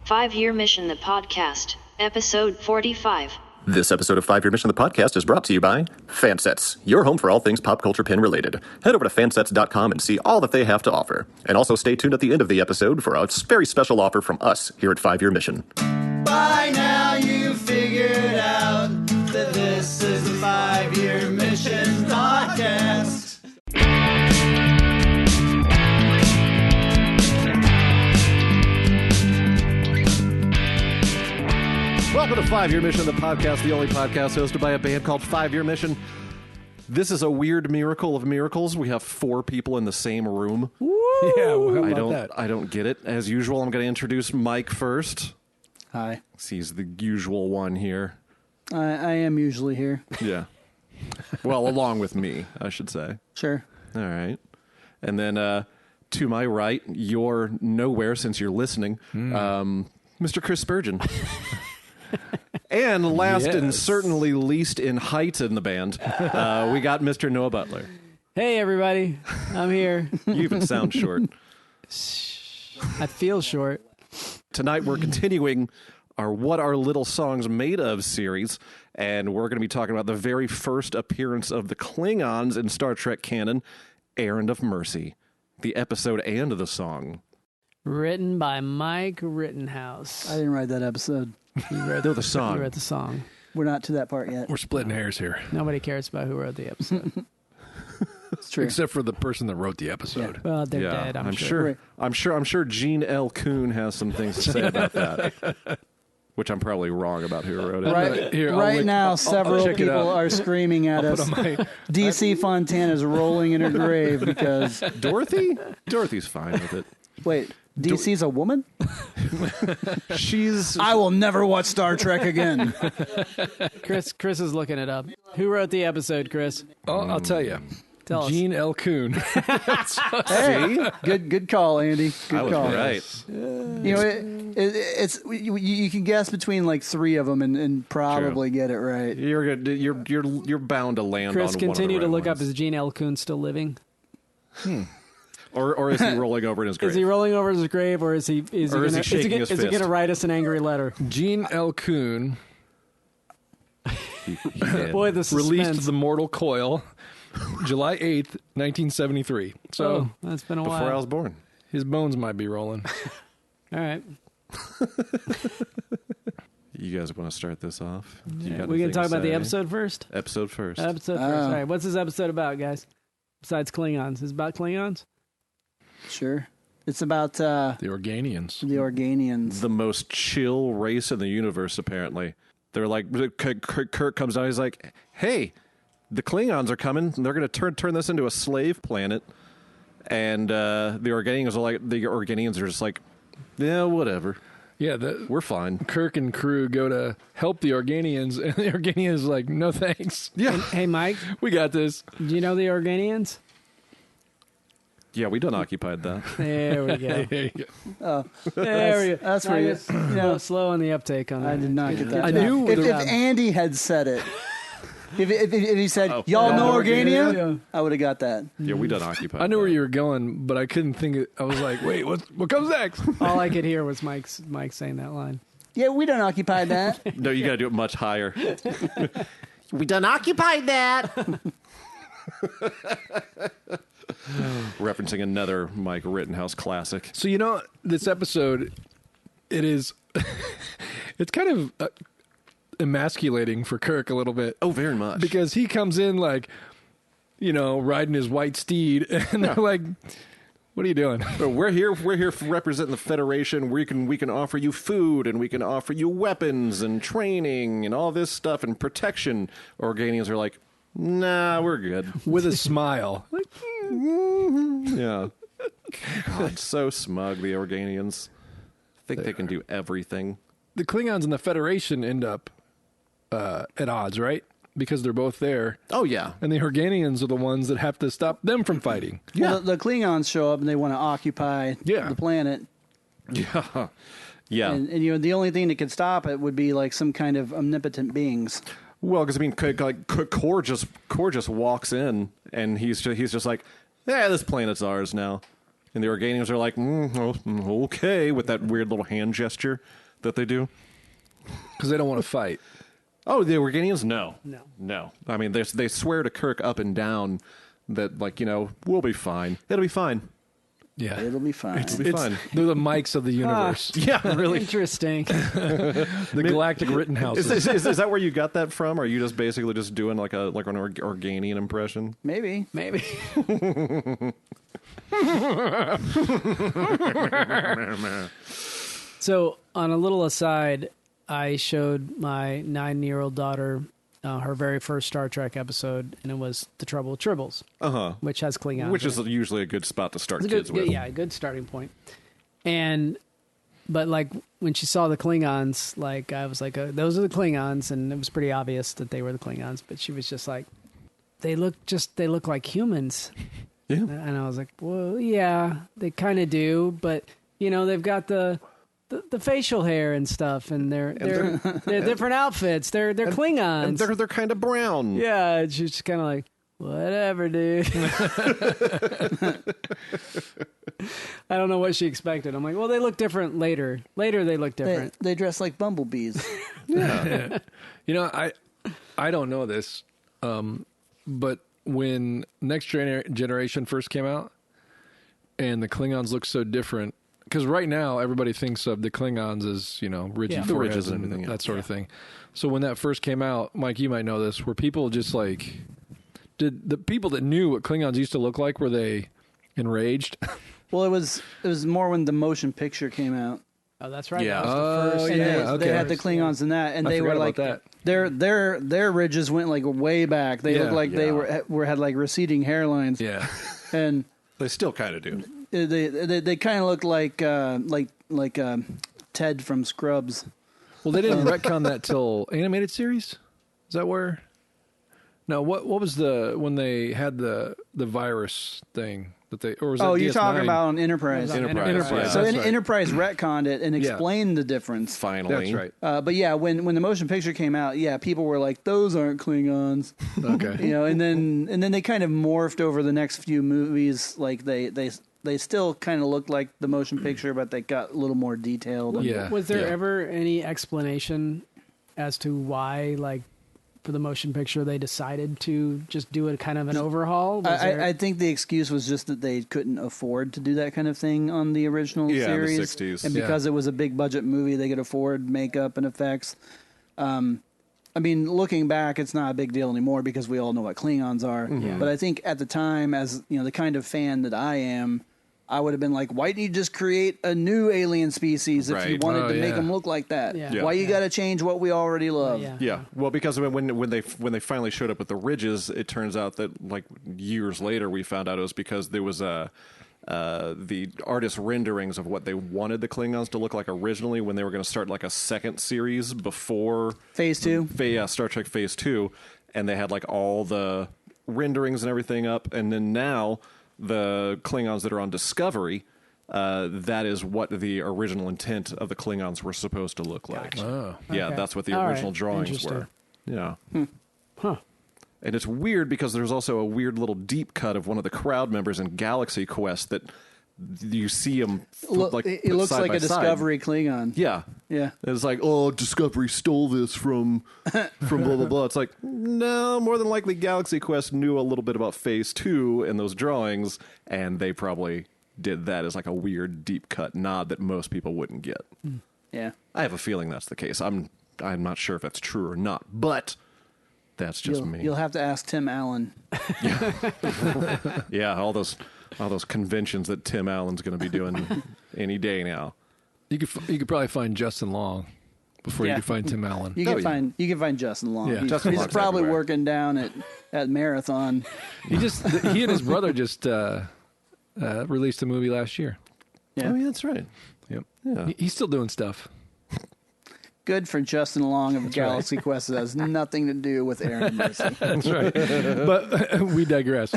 5-Year Mission the Podcast, Episode 45. This episode of 5-Year Mission the Podcast is brought to you by Fansets, your home for all things pop culture pin related. Head over to fansets.com and see all that they have to offer. And also stay tuned at the end of the episode for a very special offer from us here at 5-Year Mission. By now you figured out that this is the 5-Year Mission Podcast. Welcome to 5-Year Mission, the podcast, the only podcast hosted by a band called 5-Year Mission. This is a weird miracle of miracles. We have 4 people in the same room. Woo! Yeah, well, how about that? I don't get it. As usual, I'm going to introduce Mike first. Hi. He's the usual one here. I am usually here. Yeah. Well, along with me, I should say. Sure. All right. And then to my right, you're nowhere since you're listening, Mr. Chris Spurgeon. And last and certainly least in height in the band, we got Mr. Noah Butler. Hey, everybody. I'm here. You even sound short. I feel short. Tonight we're continuing our What Are Little Songs Made Of series, and we're going to be talking about the very first appearance of the Klingons in Star Trek canon, Errand of Mercy, the episode and the song. Written by Mike Rittenhouse. I didn't write that episode. They're the song. He wrote the song. We're not to that part yet. We're splitting hairs here. Nobody cares about who wrote the episode. It's true. Except for the person that wrote the episode. Well, they're dead, I'm sure. I'm sure Gene L. Kuhn has some things to say about that. Which I'm probably wrong about who wrote it. Right now, several people are screaming at us. DC Fontana's rolling in her grave because... Dorothy? Dorothy's fine with it. Wait, DC's a woman? She's... I will never watch Star Trek again. Chris is looking it up. Who wrote the episode, Chris? Oh, I'll tell you. Tell us. Gene L. Kuhn. Hey, good call, Andy. Good I was call. right. You know, you can guess between like 3 of them and probably get it right. You're bound to land Chris, on continue one of the to look right up, ones. is Gene L. Kuhn still living? Or is he rolling over in his grave? Is he rolling over his grave, or is he shaking his is he fist? going to write us an angry letter? Gene L. Kuhn Boy, the suspense. released The Mortal Coil July 8th, 1973. So that's been a while. Before I was born. his bones might be rolling. All right. You guys want to start this off? Yeah. We going to talk about the episode first? Episode first. Episode first. All right. What's this episode about, guys? Besides Klingons. Is it about Klingons? Sure. It's about The Organians. the Organians. The most chill race in the universe, apparently. They're like, Kirk comes out, he's like, hey, the Klingons are coming. They're going to turn this into a slave planet. And the Organians are just like, yeah, whatever. Yeah, We're fine. Kirk and crew go to help the Organians, and the Organians are like, no thanks. Yeah. Hey, Mike, We got this. do you know the Organians? Yeah, we done occupied that. There we go. There you go. There we go. That's where you know, Slow on the uptake on that. I did not get that. I knew If the- Andy had said it, if he said, y'all know Organia, I would have got that. Yeah, we done occupied I knew where that. you were going, but I couldn't think it. I was like, wait, what comes next? All I could hear was Mike saying that line. Yeah, we done occupied that. No, you got to do it much higher. We done occupied that. Referencing another Mike Rittenhouse classic. So, this episode, it is, it's kind of emasculating for Kirk a little bit. Oh, very much. Because he comes in like, riding his white steed, and they're like, what are you doing? So we're here representing the Federation. We can offer you food, and we can offer you weapons and training and all this stuff and protection. Organians are like, nah, we're good. With a smile. Like, Yeah. God, so smug, the Organians. Think they can do everything. the Klingons and the Federation end up at odds, right? Because they're both there. Oh, yeah. And the Organians are the ones that have to stop them from fighting. Yeah. Well, the Klingons show up and they want to occupy the planet. Yeah. Yeah. And the only thing that could stop it would be like some kind of omnipotent beings. Well, because Kor just walks in, and he's just like, yeah, this planet's ours now. And the Organians are like, okay, with that weird little hand gesture that they do. Because they don't want to fight. Oh, the Organians? No. No. I mean, they swear to Kirk up and down that, like, we'll be fine. It'll be fine. Yeah. It'll be fine. It'll be fine. They're the mics of the universe. Yeah, really. Interesting. The Galactic Rittenhouse. Is that where you got that from? Or are you just basically just doing like an Organian impression? Maybe. So, on a little aside, I showed my 9-year-old daughter her very first Star Trek episode, and it was The Trouble with Tribbles, which has Klingons. Which is usually a good spot to start It's kids with. Yeah, a good starting point. But like when she saw the Klingons, like I was like, those are the Klingons, and it was pretty obvious that they were the Klingons. But she was just like, they look like humans. Yeah. And I was like, well, yeah, they kind of do, but they've got the facial hair and stuff, and they're different outfits. They're Klingons. And they're kind of brown. Yeah, and she's just kind of like, whatever, dude. I don't know what she expected. I'm like, well, they look different later. Later, they look different. They dress like bumblebees. Yeah. I don't know this, but when Next Generation first came out, and the Klingons look so different, because right now everybody thinks of the Klingons as ridgy foreheads and everything, that sort of thing. So when that first came out, Mike, you might know this, were people just like, did the people that knew what Klingons used to look like, were they enraged? Well, it was more when the motion picture came out. Oh, that's right. Yeah. That was the first. And they had the Klingons in that, and I they were like that. their ridges went like way back. They looked like they had like receding hairlines. Yeah, and they still kind of do. They kind of looked like Ted from Scrubs. Well, they didn't retcon that till animated series. Is that where? No, what was when they had the virus thing that they, or was that you're DS9? talking about on Enterprise. Enterprise. Yeah, so Enterprise retconned it and explained the difference. Finally, that's right. But yeah, when the motion picture came out, people were like, "Those aren't Klingons." Okay, and then they kind of morphed over the next few movies. Like they still kind of looked like the motion picture, but they got a little more detailed. Yeah. Was there ever any explanation as to why, like, for the motion picture, they decided to just do a kind of an overhaul? I think the excuse was just that they couldn't afford to do that kind of thing on the original series. In the 60s. And because it was a big budget movie, they could afford makeup and effects. I mean, looking back, it's not a big deal anymore because we all know what Klingons are. Mm-hmm. But I think at the time, as the kind of fan that I am, I would have been like, why didn't you just create a new alien species if you wanted to make them look like that? Yeah. Why you got to change what we already love? Yeah. Well, because when they finally showed up with the ridges, it turns out that like years later we found out it was because there was the artist renderings of what they wanted the Klingons to look like originally when they were going to start like a second series before Phase 2. Star Trek Phase 2, and they had like all the renderings and everything up, and then now the Klingons that are on Discovery, that is what the original intent of the Klingons were supposed to look like. Gotcha. Oh. Yeah, Okay. that's what the All original right. drawings were. Yeah. Huh. And it's weird because there's also a weird little deep cut of one of the crowd members in Galaxy Quest that you see him It looks side like by a side. Discovery Klingon. Yeah. Yeah. It's like, oh, Discovery stole this from blah, blah, blah. It's like, no, more than likely Galaxy Quest knew a little bit about Phase 2 in those drawings, and they probably did that as like a weird deep cut nod that most people wouldn't get. Yeah. I have a feeling that's the case. I'm not sure if that's true or not, but that's just me. You'll have to ask Tim Allen. Yeah, all those conventions that Tim Allen's going to be doing any day now. You could probably find Justin Long before you could find Tim Allen. You can find Justin Long. Yeah. He's Long's probably everywhere. working down at Marathon. He and his brother just released a movie last year. Yeah. Oh, yeah, that's right. Yep. Yeah. He's still doing stuff. Good for Justin Long of Galaxy Quest. It has nothing to do with Errand Mercy. That's right. But we digress.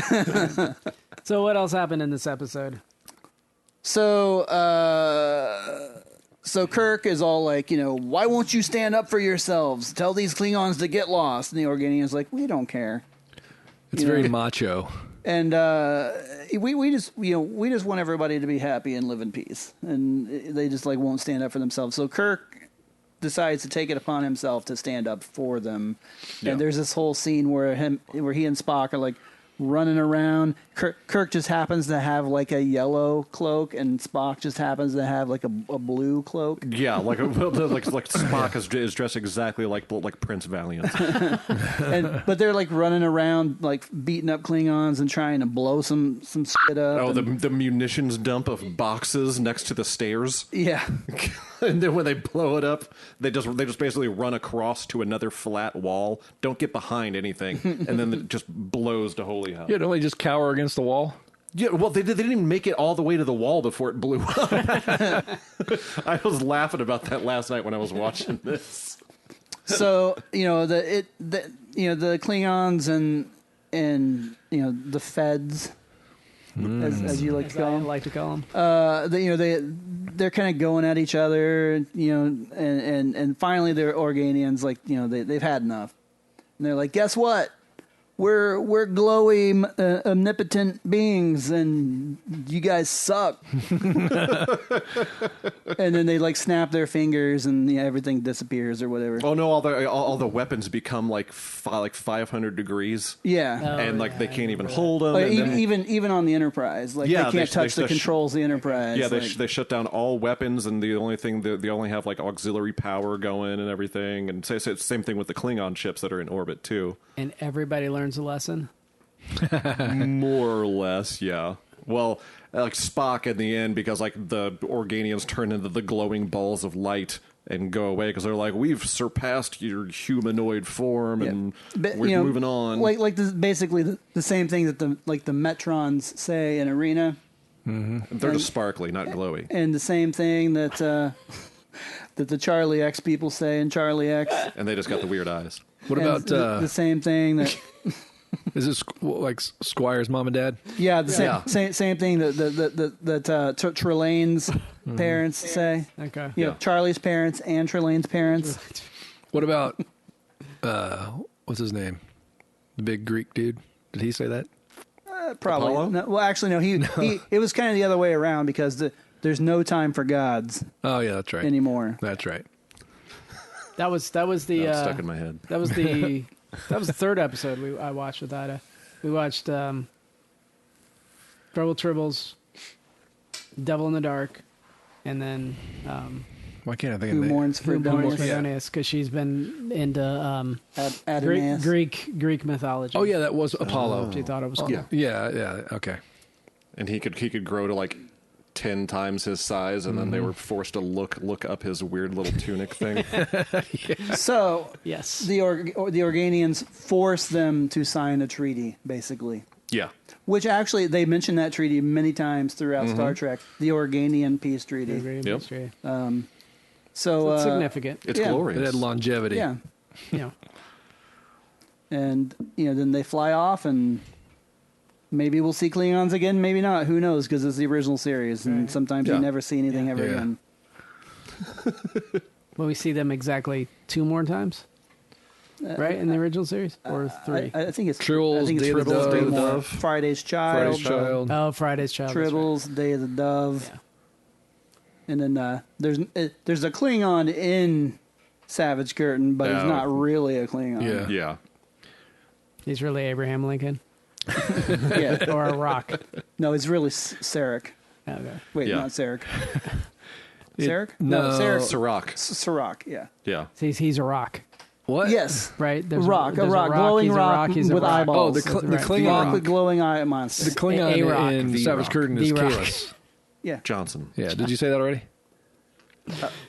So what else happened in this episode? So Kirk is all like, why won't you stand up for yourselves? Tell these Klingons to get lost. And the Organians like, we don't care. It's very macho. And we just want everybody to be happy and live in peace, and they just like won't stand up for themselves. So Kirk decides to take it upon himself to stand up for them. Yeah. And there's this whole scene where he and Spock are like running around. Kirk just happens to have like a yellow cloak, and Spock just happens to have like a blue cloak. Yeah, like Spock is dressed exactly like Prince Valiant. But they're like running around like beating up Klingons and trying to blow some shit up. Oh, the munitions dump of boxes next to the stairs. Yeah. And then when they blow it up, they just basically run across to another flat wall. Don't get behind anything, and then it just blows to holy hell. Yeah, don't they just cower against the wall? Yeah, well, they didn't even make it all the way to the wall before it blew up. I was laughing about that last night when I was watching this. So the Klingons and the Feds, as you like to call them, they're kind of going at each other, and finally they're Organians, they've had enough, and they're like, guess what? We're glowy, omnipotent beings, and you guys suck. And then they like snap their fingers, and everything disappears or whatever. Oh no! All the weapons become like 500 degrees. Yeah, they can't even hold them. Even on the Enterprise, they can't touch the controls of the Enterprise. Yeah, they shut down all weapons, and the only thing they only have like auxiliary power going and everything. And same thing with the Klingon ships that are in orbit too. And everybody learns a lesson. More or less, yeah. Well, like Spock in the end, because like the Organians turn into the glowing balls of light and go away because they're like, we've surpassed your humanoid form, and we're moving on. Basically the same thing that the Metrons say in Arena. Mm-hmm. They're just sparkly, not glowy. And the same thing that that the Charlie X people say in Charlie X. And they just got the weird eyes. What about the same thing that? Is this like Squire's mom and dad? Yeah, same thing that Trelane's parents say. Okay. Charlie's parents and Trelane's parents. What about what's his name? The big Greek dude. Did he say that? Probably. No, well, actually, no. He it was kind of the other way around because there's no time for gods. Oh yeah, that's right. Anymore. That's right. That was the stuck in my head. That was the third episode I watched with Ida. We watched Trouble Tribbles, Devil in the Dark, and then why can't I think Who of Mourns for Adonius, because she's been into Greek mythology. Oh yeah, that was Apollo. She thought it was cool. Yeah. Okay. And he could grow to like 10 times his size, and then they were forced to look up his weird little tunic thing. So yes, the Organians forced them to sign a treaty, basically. Yeah. Which actually they mentioned that treaty many times throughout Star Trek, the Organian Peace Treaty. So it's significant. It's glorious. It had longevity. Yeah. Yeah. And then they fly off, and maybe we'll see Klingons again, maybe not. Who knows? Because it's the original series, and sometimes you never see anything ever again. Will we see them exactly 2 more times? Right, in the original series? Or 3? I think it's Tribbles, Day of the Dove. Friday's Child. Oh, Friday's Child. Tribbles, Day of the Dove. Yeah. And then there's a Klingon in Savage Curtain, but he's not really a Klingon. Yeah. He's really Abraham Lincoln. Yeah. Or a rock. No, it's really Sarek. Okay. Wait, not Sarek. Sarek? No, Sarek. Sirach. Sirach, yeah. Yeah. He's a rock. What? Yes. Right? There's a rock, glowing rock with with eyeballs. Oh, the Klingon. Rock with glowing eye monster. The Klingon A-Rock. in The Savage Rock. Curtain is D-Rock. Kalis. Yeah. Johnson. Yeah, did you say that already?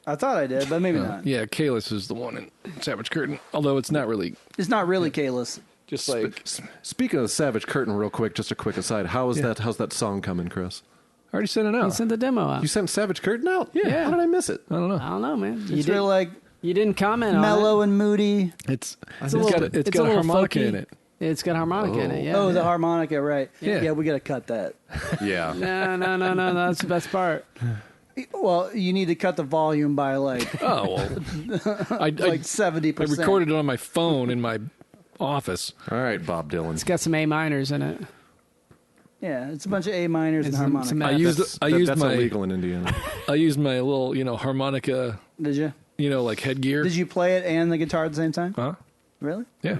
I thought I did, but maybe not. Yeah, Kalis is the one in Savage Curtain, although it's not really. It's not really Kalis. Just like. Speaking of Savage Curtain, real quick, just a quick aside. How's that song coming, Chris? I already sent it out. He sent the demo out. You sent Savage Curtain out? Yeah. How did I miss it? I don't know. I don't know, man. It's real like You didn't comment on it. mellow and moody. It's It's got a a little harmonica folky. in it. It's got harmonica in it, yeah. Oh, the harmonica, right. Yeah. Yeah, we got to cut that. Yeah. No, that's the best part. Well, you need to cut the volume by like Oh, well. I 70%. I recorded it on my phone in my office. All right, Bob Dylan. It's got some A minors in it. Yeah, it's a bunch of A minors and It's some- harmonica. some- I used That's my illegal in Indiana. I used my little harmonica Did you? like headgear. Did you play it and the guitar at the same time? Huh? Really? Yeah.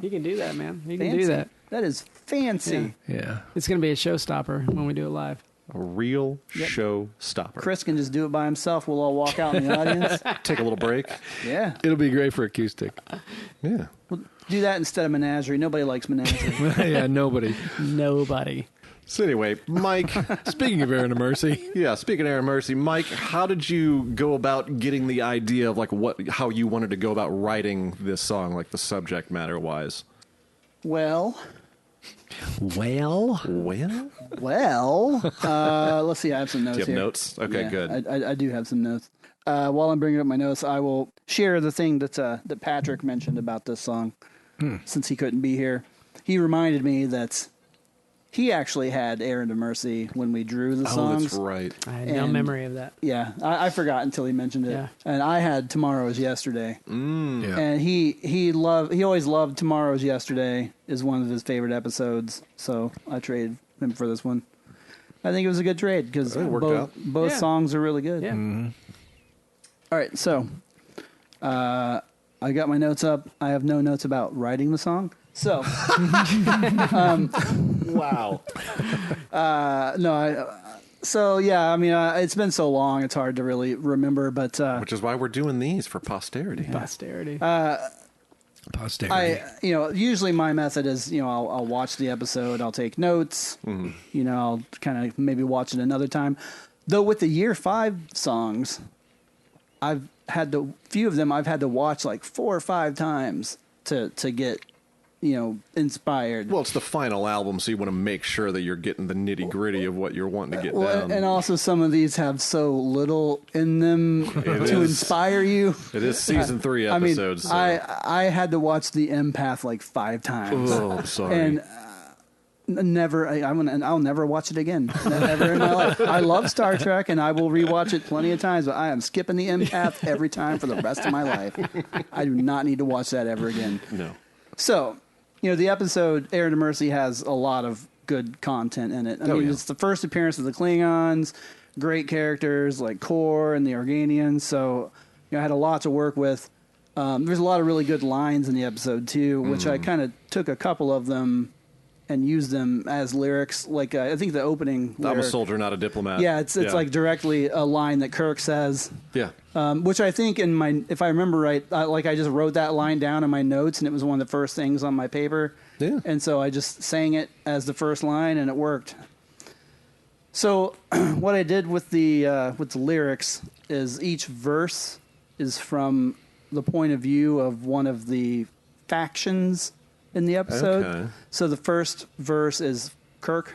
You can do that, man. You can Fancy. do that. That is fancy. Yeah. It's going to be a showstopper when we do it live. A real show stopper. Chris can just do it by himself. We'll all walk out in the audience. Take a little break. Yeah. It'll be great for acoustic. Yeah. We'll do that instead of Menagerie. Nobody likes Menagerie. Yeah, nobody. Nobody. So anyway, Mike. Speaking of Errand of Mercy, Yeah, speaking of Errand of Mercy, Mike, how did you go about getting the idea of how you wanted to go about writing this song, like the subject matter wise? Well, Well, let's see. I have some notes do you have here. notes? Okay, Yeah, good. I do have some notes. While I'm bringing up my notes, I will share the thing that Patrick mentioned about this song, since he couldn't be here. He reminded me that he actually had Errand of Mercy when we drew the Oh, songs. that's right. I had no And- memory of that. Yeah, I forgot until he mentioned it. Yeah. And I had Tomorrow's Yesterday. yeah. And he always loved Tomorrow's Yesterday is one of his favorite episodes. So I traded him for this one. I think it was a good trade because It worked out. both Yeah. songs are really good. Yeah. All right, so I got my notes up. I have no notes about writing the song. So Wow. so yeah, I mean, it's been so long, it's hard to really remember. But Which is why we're doing these for posterity. Posterity. Posterity. usually my method is, I'll watch the episode, I'll take notes, I'll kind of maybe watch it another time. Though with the year 5 songs, I've had few of them I've had to watch like 4 or 5 times to get, inspired. Well, it's the final album, so you want to make sure that you're getting the nitty gritty of what you're wanting to get Well, down. and also some of these have so little in them to inspire you. It is season 3 episodes. I mean, I had to watch The Empath like 5 times. Oh, I'm sorry. And I'll never watch it again. Never in my life. I love Star Trek, and I will rewatch it plenty of times. But I am skipping The Empath every time for the rest of my life. I do not need to watch that ever again. No. So, the episode Errand of Mercy has a lot of good content in it. I mean, yeah. it's the first appearance of the Klingons, great characters like Kor and the Organians. So, I had a lot to work with. There's a lot of really good lines in the episode too, which I kind of took a couple of them and used them as lyrics. Like I think the opening. I'm a lyric- soldier, not a diplomat. Yeah, it's like directly a line that Kirk says. Yeah. Which I think if I remember right, I just wrote that line down in my notes, and it was one of the first things on my paper. Yeah. And so I just sang it as the first line, and it worked. So what I did with the lyrics is each verse is from the point of view of one of the factions in the episode. Okay. So the first verse is Kirk,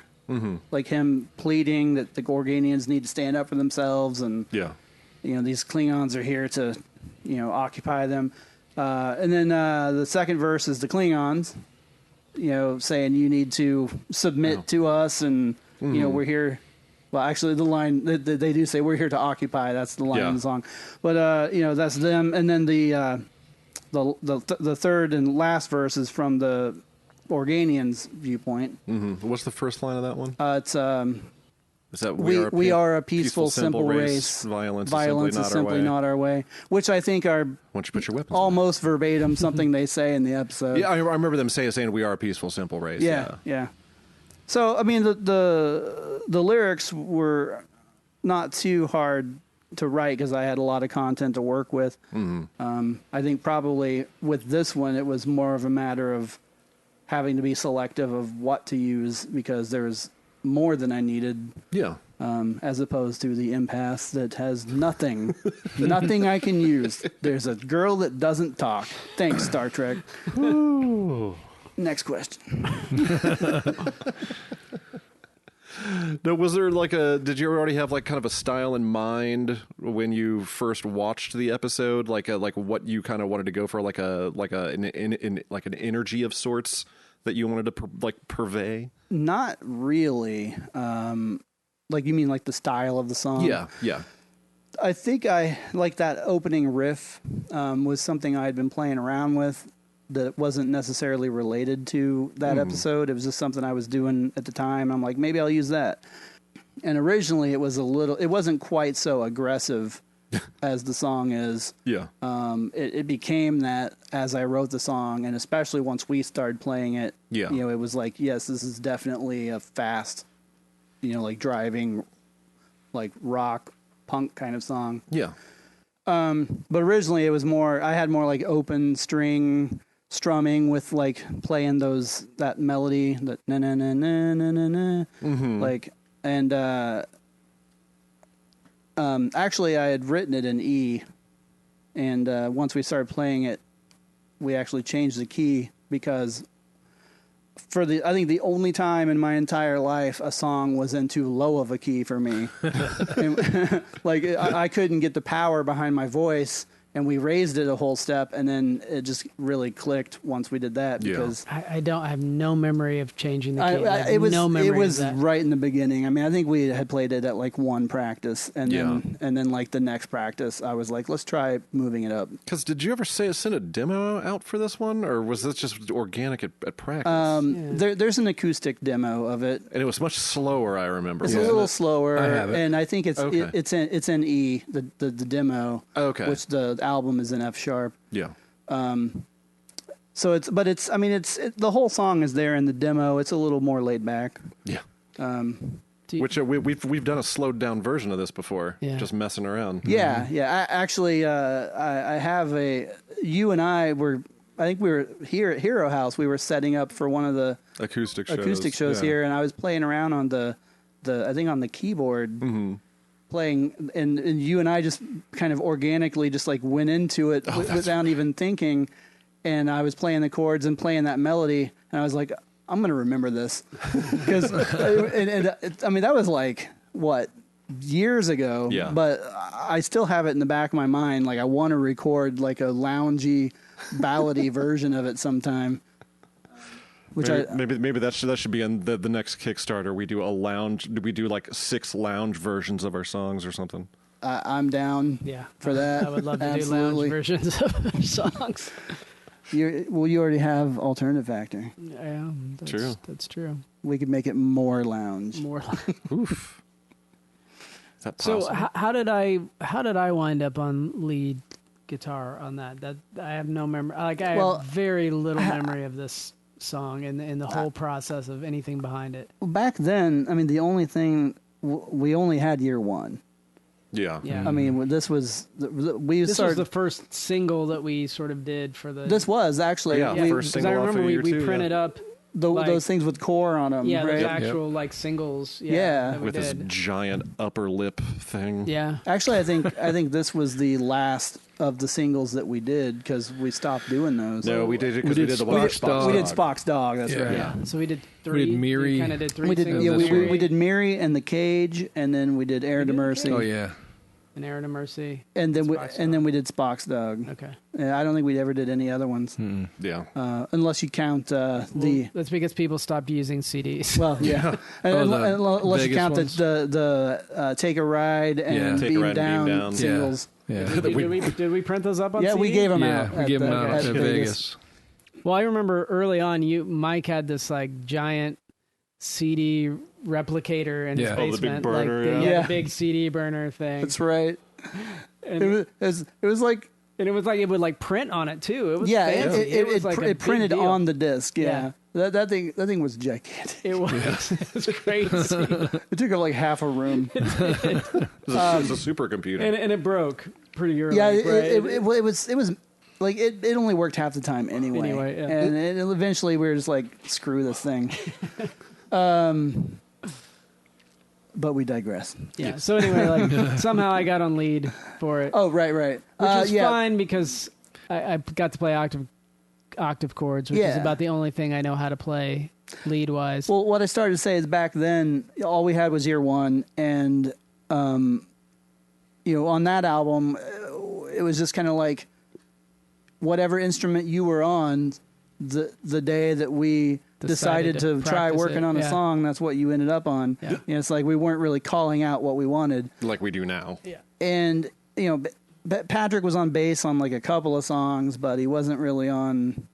like him pleading that the Gorganians need to stand up for themselves, and Yeah. these Klingons are here to, occupy them. And then the second verse is the Klingons, saying you need to submit to us, and we're here. Well, actually, the line they do say we're here to occupy. That's the line in the song. But that's them. And then the third and last verse is from the Organians' viewpoint. What's the first line of that one? It's Is that we are a peaceful, simple race. Violence is simply not our way. Which I think are Why don't you put your weapons away? almost verbatim something they say in the episode. Yeah, I remember them saying we are a peaceful, simple race. Yeah. So I mean, the lyrics were not too hard to write because I had a lot of content to work with. I think probably with this one, it was more of a matter of having to be selective of what to use because there was more than I needed. Yeah. As opposed to the impasse that has nothing I can use. There's a girl that doesn't talk. Thanks, Star Trek. Next question. Now, was there did you already have kind of a style in mind when you first watched the episode? Like what you kind of wanted to go for, an energy of sorts that you wanted to purvey? Not really. You mean like the style of the song? Yeah. I think I like that opening riff was something I had been playing around with that wasn't necessarily related to that episode. It was just something I was doing at the time. I'm like, maybe I'll use that. And originally it wasn't quite so aggressive as the song is. Yeah. It became that as I wrote the song, and especially once we started playing it, Yeah. it was like, yes, this is definitely a fast, like driving, like rock punk kind of song. Yeah. But originally it was I had more like open string strumming with like playing that melody, that na na na na na na na, like, and actually I had written it in E, and once we started playing it, we actually changed the key because I think the only time in my entire life a song was in too low of a key for me. And, like I couldn't get the power behind my voice, and we raised it a whole step, and then it just really clicked once we did that. Because I have no memory of changing the key. it was no memory it was of that. right in the beginning. I mean, I think we had played it at like one practice, and then like the next practice, I was like, let's try moving it up. Because did you ever send a demo out for this one, or was this just organic at practice? There's an acoustic demo of it. And it was much slower, I remember. It's a little slower, I have it. and I think it's Okay. it's in E, the demo. Okay. Which the album is in F sharp. Yeah. So the whole song is there in the demo. It's a little more laid back. Yeah. Do you- Which we've done a slowed down version of this before, Yeah. just messing around. Yeah. I have you and I think we were here at Hero House. We were setting up for one of the Acoustic shows. here, and I was playing around on the I think on the keyboard. Playing, and you and I just kind of organically just like went into it without even thinking, and I was playing the chords and playing that melody, and I was like, I'm going to remember this, because I mean that was like what, years ago, Yeah. but I still have it in the back of my mind. Like I want to record like a loungy, ballady version of it sometime. Which Maybe that should be in the next Kickstarter. We do a lounge. We do like 6 lounge versions of our songs or something. I'm down for that. I would love to Absolutely. do lounge versions of songs. You already have Alternative Factor. Yeah, True. That's true. We could make it more lounge. More. Oof. Is that So possible? how did I wind up on lead guitar on that? That I have no memory. Like I have very little memory of this song and the whole process of anything behind it. Well, back then, I mean, the only thing we only had year one. Yeah. Yeah. I mean, this was This was the first single that we sort of did for the. This was actually Yeah, because first single I off remember of year we two, printed up those things with core on them. yeah right? those actual like singles that we With this did. giant upper lip thing. Yeah. Actually, I think this was the last of the singles that we did because we stopped doing those. No, we did it because we did the one for Spock's Spock's Dog. We did Spock's Dog. That's Yeah. right. Yeah. So we did 3. Miri. Kind of did 3 We did. singles. Yeah, this we did Miri and the Cage, and then we did Errand to Mercy. Oh yeah. An Errand of Mercy. And then Spock's we did Spock's Dog. Okay. I don't think we ever did any other ones, Yeah. unless you count the. That's because people stopped using CDs. Well, yeah, unless you Vegas count ones. the Take a Ride and Take a Beam Ride and Beam Down Down. singles. Yeah. Did we print those up on Yeah, CD? we gave them Yeah, out. we gave them out at at Vegas. Well, I remember early on, Mike had this like giant CD replicator in his Yeah. Oh, the big basement, burner, like yeah. the big CD burner thing. That's right. And It was like it would like print on it too. It was yeah, fancy. it was like a big printed deal. on the disc. Yeah, Yeah. that thing was gigantic. It was. It was crazy, It took up like half a room. It was a supercomputer. and it broke pretty early. Yeah, right? it was like it only worked half the time anyway. Anyway, yeah. And eventually we were just like, screw this thing. But we digress. Yeah. So anyway, like somehow I got on lead for it, Oh, right. which is fine because I got to play octave chords, which is Yeah. about the only thing I know how to play lead wise. Well, what I started to say is back then, all we had was year one, and on that album, it was just kind of like whatever instrument you were on, the day that we decided to try practice working it, on a yeah. song, that's what you ended up on. Yeah. It's like we weren't really calling out what we wanted, like we do now. Yeah. and Patrick was on bass on like a couple of songs, but he wasn't really on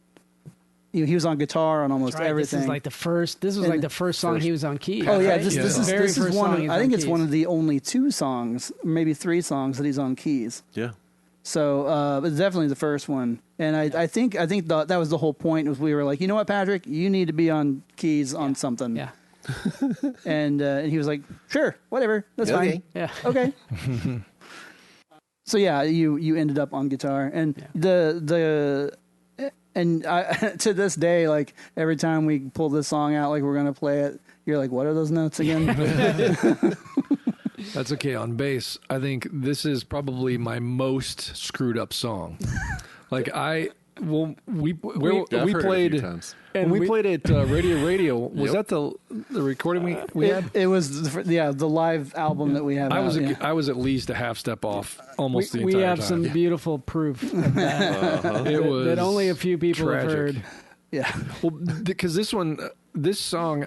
he was on guitar on almost Right, everything. This is like the first. This was like the first song he was on keys. Oh yeah, right? this is Very this is first one. song he was I think on it's keys. one of the only 2 songs, maybe 3 songs that he's on keys. Yeah. So it's definitely the first one, and I think that was the whole point. Was we were like, you know what, Patrick, you need to be on keys on something. Yeah. And he was like, sure, whatever, that's fine. Yeah. Okay. So yeah, you ended up on guitar, and and to this day, like every time we pull this song out, like we're gonna play it, you're like, what are those notes again? That's okay. On bass, I think this is probably my most screwed up song. Like we played when we played at Radio. Was that the recording we had? It was the live album that we have. I was at least a half step off almost the entire We time. have some beautiful proof of that, It was that only a few people tragic. have heard. Yeah. Well, because this song,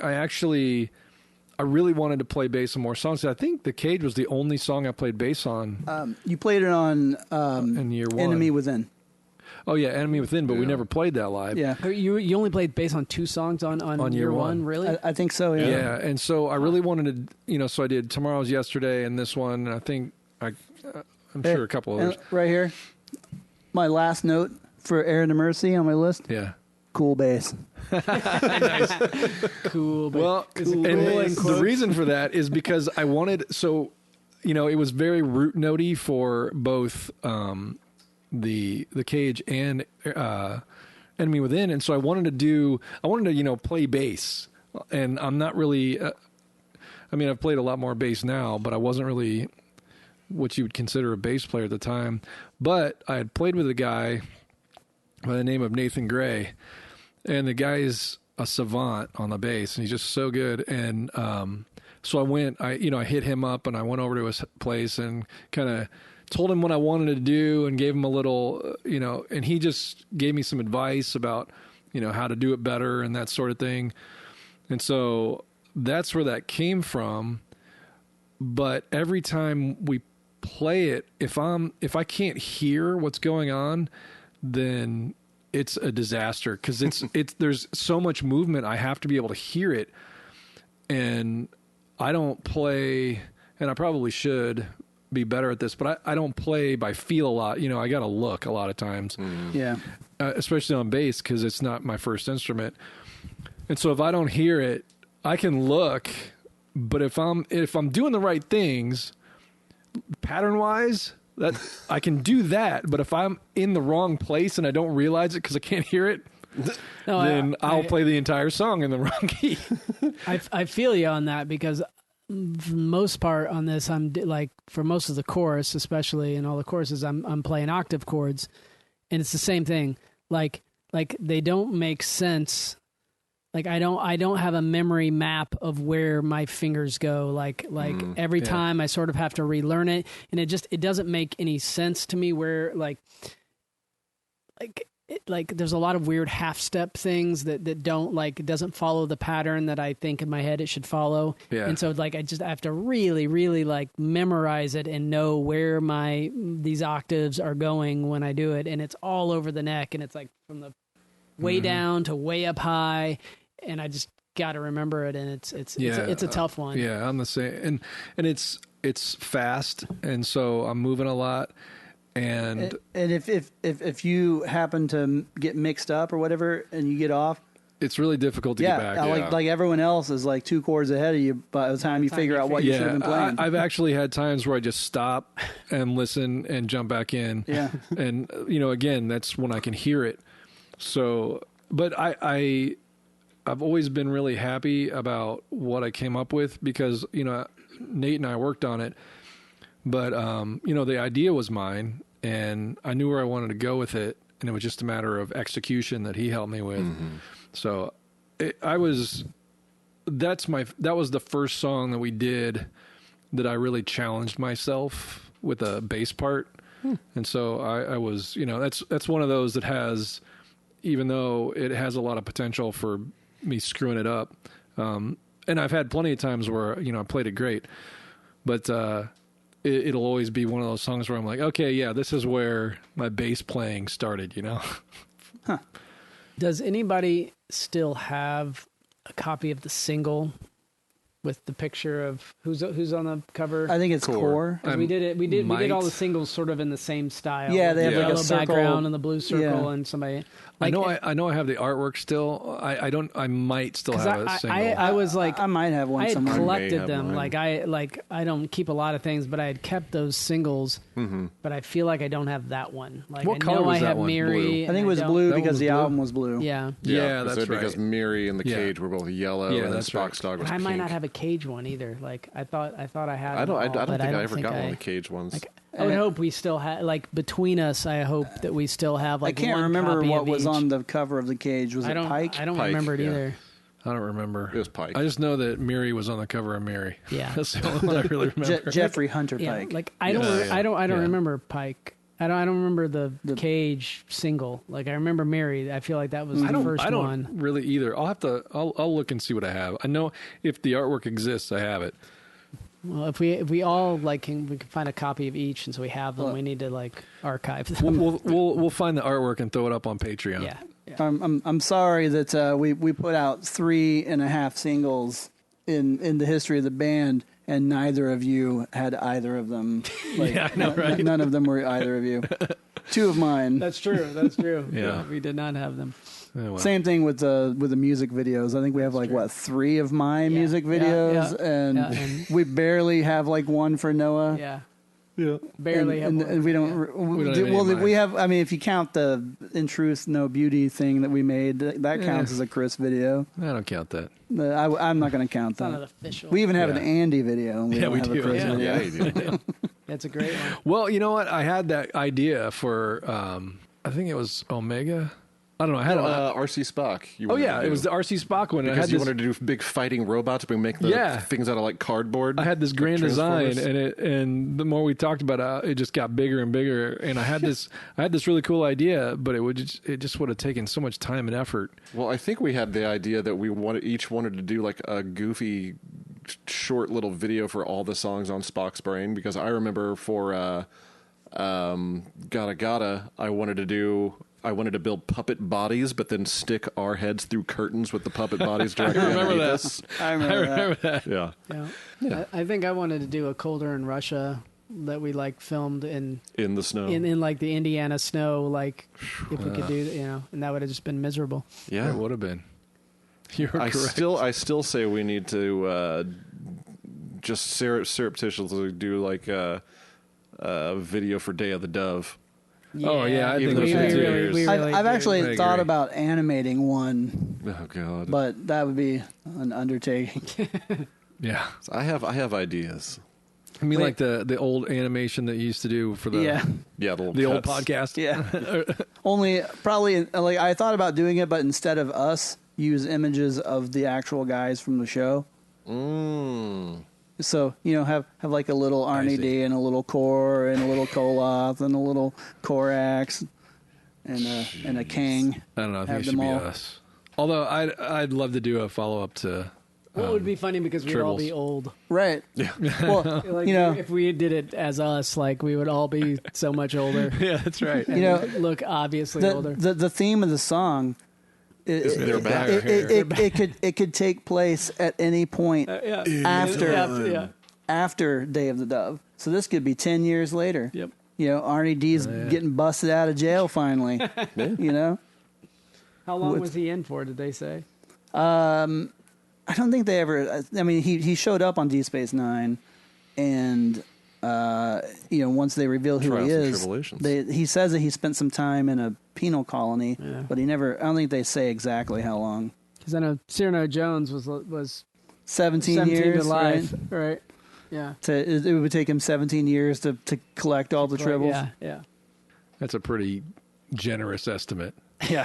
I really wanted to play bass on more songs. I think The Cage was the only song I played bass on. You played it on in year 1. Enemy Within. Oh yeah, Enemy Within, but we never played that live. Yeah. You only played bass on 2 songs on year year one. 1, really? I think so. Yeah. Yeah, and so I really wanted to, so I did Tomorrow's Yesterday and this one, and I think I'm sure a couple others. Right here, my last note for Errand of Mercy on my list. Yeah. Cool bass. Cool. But Well, is it and cool in the quotes? reason for that is because I wanted, it was very root notey for both the Cage and Enemy Within, and so I wanted to play bass, and I'm not really. I've played a lot more bass now, but I wasn't really what you would consider a bass player at the time. But I had played with a guy by the name of Nathan Gray, and the guy is a savant on the bass, and he's just so good. And so I hit him up, and I went over to his place and kind of told him what I wanted to do, and gave him a little, and he just gave me some advice about, how to do it better and that sort of thing. And so that's where that came from. But every time we play it, if I can't hear what's going on, then it's a disaster, because there's so much movement. I have to be able to hear it, and I don't play, and I probably should be better at this, but I don't play by feel a lot. I got to look a lot of times. Yeah. Especially on bass, because it's not my first instrument. And so if I don't hear it, I can look, but if I'm doing the right things pattern wise, that I can do that. But if I'm in the wrong place and I don't realize it because I can't hear it, then I'll play the entire song in the wrong key. I feel you on that, because for the most part on this, I'm like, for most of the chorus, especially in all the choruses, I'm playing octave chords, and it's the same thing. Like they don't make sense. Like I don't have a memory map of where my fingers go. Like every time I sort of have to relearn it, and it doesn't make any sense to me where like there's a lot of weird half step things that don't, like, it doesn't follow the pattern that I think in my head it should follow. Yeah. And so I have to really, really like memorize it and know where these octaves are going when I do it. And it's all over the neck, and it's like from the way down to way up high. And I just got to remember it. And it's a tough one. Yeah. I'm the same. And it's fast. And so I'm moving a lot. And if you happen to get mixed up or whatever and you get off, it's really difficult to get back. Like everyone else is like 2 chords ahead of you by the time you figure out what you should have been playing. I've actually had times where I just stop and listen and jump back in. Yeah. And again, that's when I can hear it. So, but I've always been really happy about what I came up with, because Nate and I worked on it, but the idea was mine, and I knew where I wanted to go with it, and it was just a matter of execution that he helped me with. Mm-hmm. So that was the first song that we did that I really challenged myself with a bass part. And so I was, that's one of those that has, even though it has a lot of potential for me screwing it up. And I've had plenty of times where, I played it great, but, it'll always be one of those songs where I'm like, okay, yeah, this is where my bass playing started, Huh. Does anybody still have a copy of the single with the picture of who's on the cover? I think it's Core. 'Cause we did all the singles sort of in the same style. Yeah, they have the like a yellow circle background and the blue circle Yeah. and somebody. I know I have the artwork still. I might still have a single. I was like, I might have one I had somewhere. collected have them. mine. Like I don't keep a lot of things, but I had kept those singles. But I feel like I don't have that one. Like What I color know was I that have one? Miri. Blue. I think it was don't- blue That one because was the blue? album was blue. Yeah. Yeah, that's right. Because Miri and the Yeah. Cage were both yellow, Yeah, and then that's right. Spock's dog was I might pink. not have a Cage one either. Like I thought I had. I don't. I them all, don't but think I ever got one of the I- Cage ones. Like, I would hope we still have, like, between us, I hope that we still have, like, I can't one remember copy what of was each. on the cover of the Cage. Was I it don't, Pike? I don't Pike, remember it yeah. either. I don't remember. It was Pike. I just know that Miri was on the cover of Mary. Yeah. That's the only one I really remember. Jeffrey Hunter Yeah, Pike. like, I don't, Yeah. I don't Yeah. remember Pike. I don't remember the Cage single. Like, I remember Mary. I feel like that was the first I don't one. really either. I'll look and see what I have. I know if the artwork exists, I have it. Well, if we all, like, we can find a copy of each, and so we have them, we need to, like, archive them. We'll find the artwork and throw it up on Patreon. Yeah. I'm sorry that we put out 3.5 singles in the history of the band, and neither of you had either of them. Like, Yeah, I know, right? None of them were either of you. 2 of mine. That's true. That's true. Yeah. We did not have them. Oh, well. Same thing with the music videos. I think we have like what 3 of my music Yeah, videos, yeah, and yeah, and- we barely have like one for Noah. Yeah. Yeah. Barely have and, one. and we don't. We don't have any of we mine. have. I mean, if you count the "In Truth, No Beauty" thing that we made, that counts as a Chris video. I don't count that. I'm not going to count It's not that. official. We even have an Yeah. Andy video. And we Yeah, don't we have do. a Chris Yeah. video. Yeah, you do. That's a great one. Well, you know what? I had that idea for. I think it was Omega. I don't know. I had. RC Spock. You oh wanted yeah, to do. it was the RC Spock one. And I Because had you this, wanted to do big fighting robots, but make the Yeah. things out of like cardboard. I had this like grand design, Transformers. and the more we talked about it, it just got bigger and bigger. And I had this really cool idea, but it just would have taken so much time and effort. Well, I think we had the idea that we each wanted to do like a goofy, short little video for all the songs on Spock's Brain. Because I remember for Gotta Gotta, I wanted to build puppet bodies, but then stick our heads through curtains with the puppet bodies directly remember underneath that. us. I remember, that. Yeah. Yeah. I think I wanted to do a Colder in Russia that we like filmed in In the snow. like the Indiana snow, like if we could do, and that would have just been miserable. yeah. It would have been. You're I correct. still say we need to just surreptitiously do like a video for Day of the Dove. Oh, yeah, I Even think though we it's should in do. theaters. I've I actually thought agree. about animating one, Oh God! but that would be an undertaking. Yeah. I have ideas. I mean, Wait. like the old animation that you used to do for the Yeah. Yeah, the old cuts. podcast. Yeah. Only probably like I thought about doing it, but instead of us, use images of the actual guys from the show. So have like a little Arnie see. D and a little Kor and a little Koloth and a little Korax and a King. I don't know. I think Have it should them be all. us. Although I'd love to do a follow up to. Well, it would be funny because we'd all Tribbles. be old. Right. Yeah. Well, Like, if we did it as us, like we would all be so much older. Yeah, that's right. you know, Look obviously the, older. the theme of the song. They're back. It could take place at any point Yeah. after Yeah. after Day of the Dove. So this could be 10 years later. Yep. Arnie D's getting busted out of jail finally. How long was he in for? Did they say? I don't think they ever. I mean, he showed up on D Space Nine, and once they reveal who Trials he and is, tribulations. he says that he spent some time in a penal colony, Yeah. but he never. I don't think they say exactly how long. Because I know Cyrano Jones was 17 17 years, to life, right? Yeah. It would take him 17 years to collect all the tribbles. Yeah. Yeah. That's a pretty generous estimate Yeah.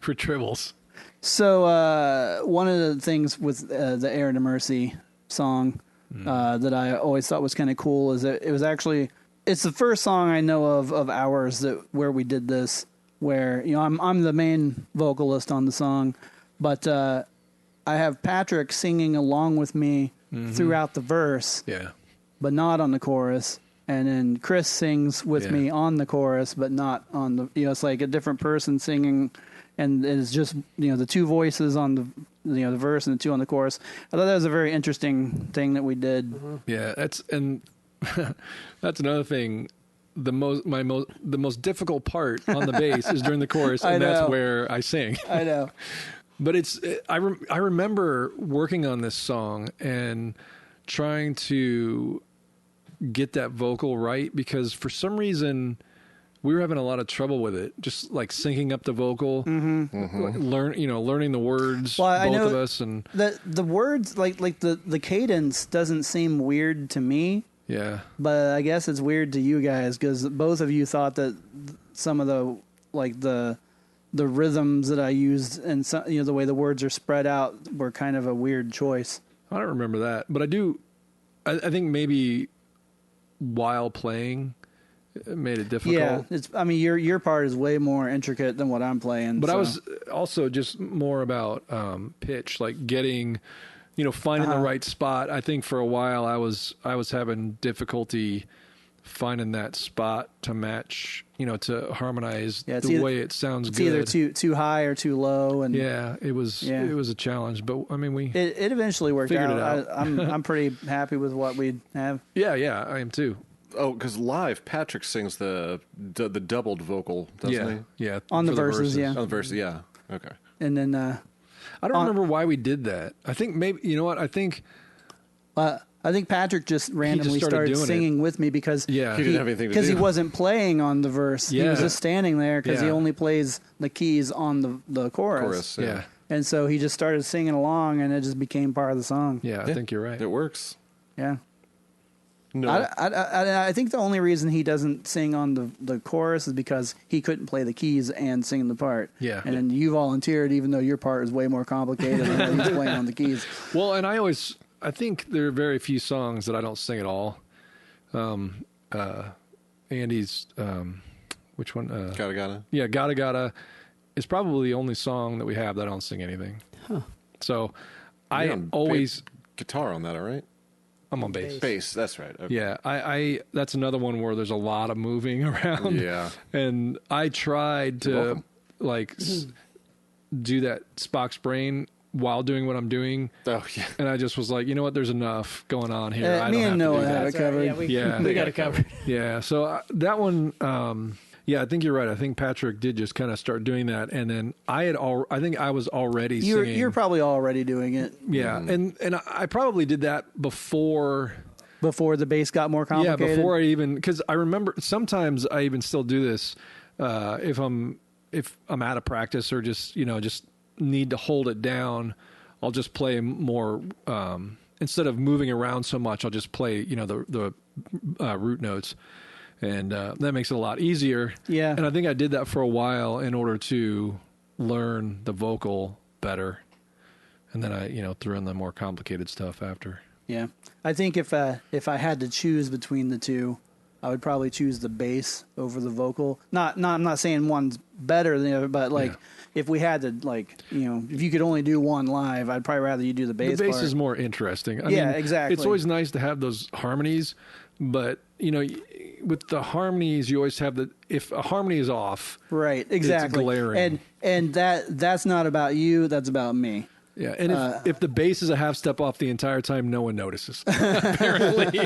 for tribbles. So one of the things with the Errand of Mercy song that I always thought was kind of cool is that it was actually it's the first song I know of ours where we did this where I'm the main vocalist on the song, but I have Patrick singing along with me throughout the verse, Yeah. but not on the chorus. And then Chris sings with Yeah. me on the chorus, but not on the. It's like a different person singing and it's just the two voices on the verse and the two on the chorus. I thought that was a very interesting thing that we did. Yeah, that's another thing. The most difficult part on the bass is during the chorus, and that's where I sing. I know. But I remember working on this song and trying to get that vocal right, because for some reason we were having a lot of trouble with it, just like syncing up the vocal, learning the words, well, I both know of us, and the words like the cadence doesn't seem weird to me. Yeah, but I guess it's weird to you guys because both of you thought that some of the rhythms that I used and some, the way the words are spread out were kind of a weird choice. I don't remember that, but I do. I think maybe while playing, it made it difficult. Yeah, your part is way more intricate than what I'm playing. But I was also just more about pitch, like getting, finding the right spot. I think for a while I was having difficulty finding that spot to match, to harmonize the way it sounds good. It's either too high or too low, and it was a challenge. But I mean, it eventually worked figured out. it out. I'm pretty happy with what we have. Yeah, I am too. Oh, because live, Patrick sings the doubled vocal, doesn't he? Yeah, on the for verses, yeah. On the verses, yeah. Okay. And then I don't remember why we did that. I think maybe I think Patrick just randomly started started singing with me because he didn't have anything to do. Because he wasn't playing on the verse. Yeah. He was just standing there because he Yeah. only plays the keys on the chorus. yeah. And so he just started singing along, and it just became part of the song. Yeah, I think you're right. It works. Yeah. No. I think the only reason he doesn't sing on the chorus is because he couldn't play the keys and sing the part. Yeah. And then you volunteered, even though your part is way more complicated than he's playing on the keys. Well, and I think there are very few songs that I don't sing at all. Andy's, which one? Gotta. Yeah, Gotta is probably the only song that we have that I don't sing anything. Huh. So You're I on always, guitar on that, all right? I'm on bass. Bass, that's right. Okay. Yeah, I that's another one where there's a lot of moving around. Yeah. And I tried to do that Spock's brain while doing what I'm doing. Oh, yeah. And I just was like, you know what? There's enough going on here. I me don't and have to Noah do that. have it covered. We got it covered. Yeah. So that one, I think you're right. I think Patrick did just kind of start doing that, and then I think I was already singing. You're probably already doing it. Yeah, and I probably did that before the bass got more complicated. Yeah, before I even, because I remember sometimes I even still do this if I'm out of practice or just need to hold it down. I'll just play more instead of moving around so much. I'll just play the root notes. And that makes it a lot easier. Yeah. And I think I did that for a while in order to learn the vocal better. And then I, threw in the more complicated stuff after. Yeah. I think if I had to choose between the two, I would probably choose the bass over the vocal. I'm not saying one's better than the other, but if we had to, if you could only do one live, I'd probably rather you do the bass. The bass part. is more interesting. I mean, exactly. It's always nice to have those harmonies, but with the harmonies, you always have if a harmony is off, right? Exactly. It's glaring. And that's not about you. That's about me. Yeah, and if the bass is a half step off the entire time, no one notices. Apparently.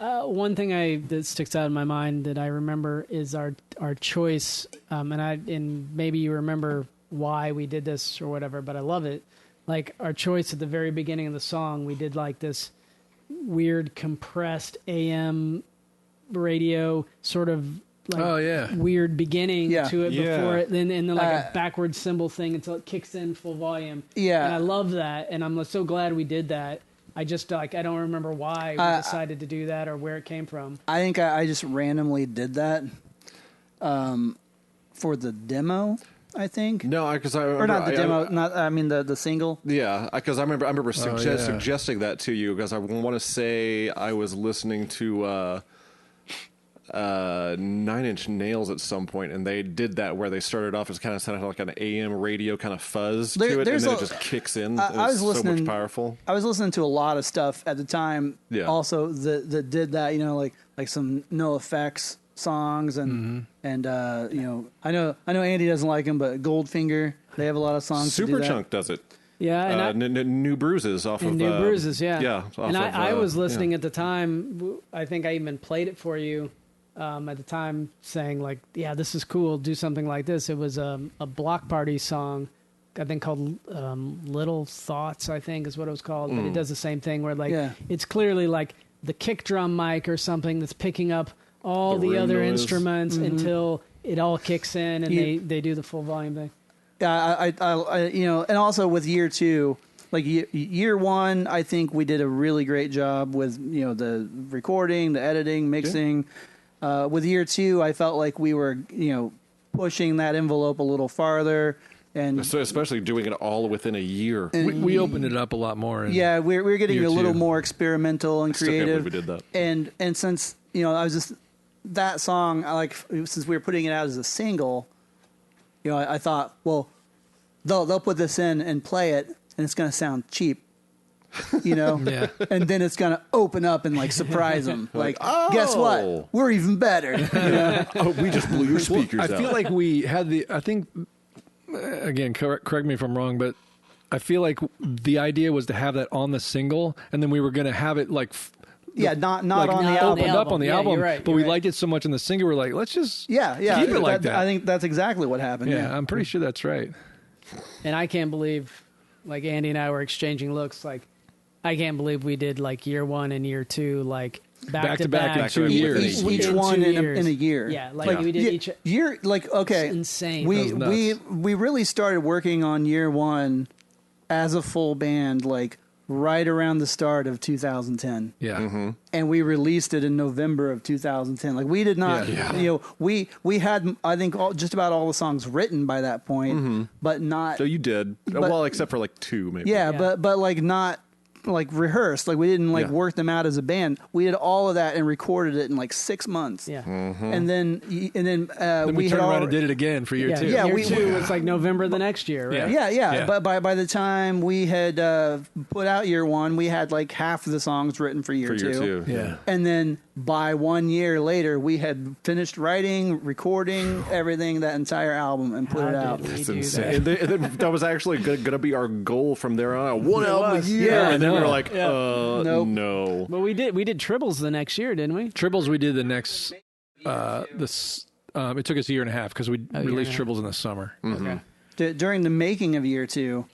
One thing that sticks out in my mind that I remember is our choice, and maybe you remember why we did this or whatever, but I love it. Like our choice at the very beginning of the song, we did like this weird compressed AM radio sort of weird beginning to it before it, and then like a backward cymbal thing until it kicks in full volume. Yeah, and I love that, and I'm so glad we did that. I just I don't remember why we decided to do that or where it came from. I think I just randomly did that for the demo. I think no, because or not the demo. The single. Yeah, because I remember suggesting that to you because I want to say I was listening to 9 Inch Nails at some point, and they did that where they started off as kind of sounded like an AM radio kind of fuzz to it, and then it just kicks in. I was listening. So much powerful. I was listening to a lot of stuff at the time. Yeah. Also, that did that. Like some No Effects songs and you know I know Andy doesn't like them, but Goldfinger, they have a lot of songs. Superchunk does it. Yeah, and New Bruises off of New Bruises, yeah. Yeah. And I was listening at the time. I think I even played it for you at the time, saying like, "Yeah, this is cool. Do something like this." It was a Block Party song, I think called "Little Thoughts." I think is what it was called. But it does the same thing where like it's clearly like the kick drum mic or something that's picking up all the other instruments until it all kicks in and they do the full volume thing. I you know, and also with year 2, like year 1, I think we did a really great job with, you know, the recording, the editing, mixing. With year 2, I felt like we were, you know, pushing that envelope a little farther. And so especially doing it all within a year. We opened it up a lot more. Yeah, we're getting a little more experimental and creative. Still can't believe we did that. And since, you know, I was just that song, I like, since we were putting it out as a single, you know, I thought, well, they'll put this in and play it, and it's going to sound cheap, you know, and then it's going to open up and like surprise them. Like, guess what? We're even better. You know? We just blew your speakers out. I feel like we had I think, again, correct me if I'm wrong, but I feel like the idea was to have that on the single, and then we were going to have it like. Not like on the album. Opened up on the album, you're right, but we liked it so much in the single. We're like, let's just keep it like that. I think that's exactly what happened. Yeah, I'm pretty sure that's right. And I can't believe, like Andy and I were exchanging looks. Like, I can't believe we did like year 1 and year 2, like back to back in 2 years. Each one in a year. Yeah, like we did each year. Like, okay, it's insane. We really started working on year 1 as a full band, like right around the start of 2010. Yeah. And we released it in November of 2010. Like, we did not, you know, we had, I think, just about all the songs written by that point, but not. So you did. Well, except for like 2, maybe. Yeah, but like not like rehearsed. Like, we didn't like work them out as a band. We did all of that and recorded it in like 6 months. Yeah. And then Then we we turned around and did it again for year 2. Yeah, year 2 was like November the next year, right? Yeah. But by the time we had put out year 1, we had like half of the songs written for year 2. Yeah. And then by 1 year later, we had finished writing, recording everything, that entire album, and put it out. That's insane. And then that was actually going to be our goal from there on. 1 album a year. Yeah, and then we were like, Nope. no. But we did Tribbles the next year, didn't we? Tribbles we did the next. It took us a year and a half because we released Tribbles in the summer. Okay. During the making of year 2,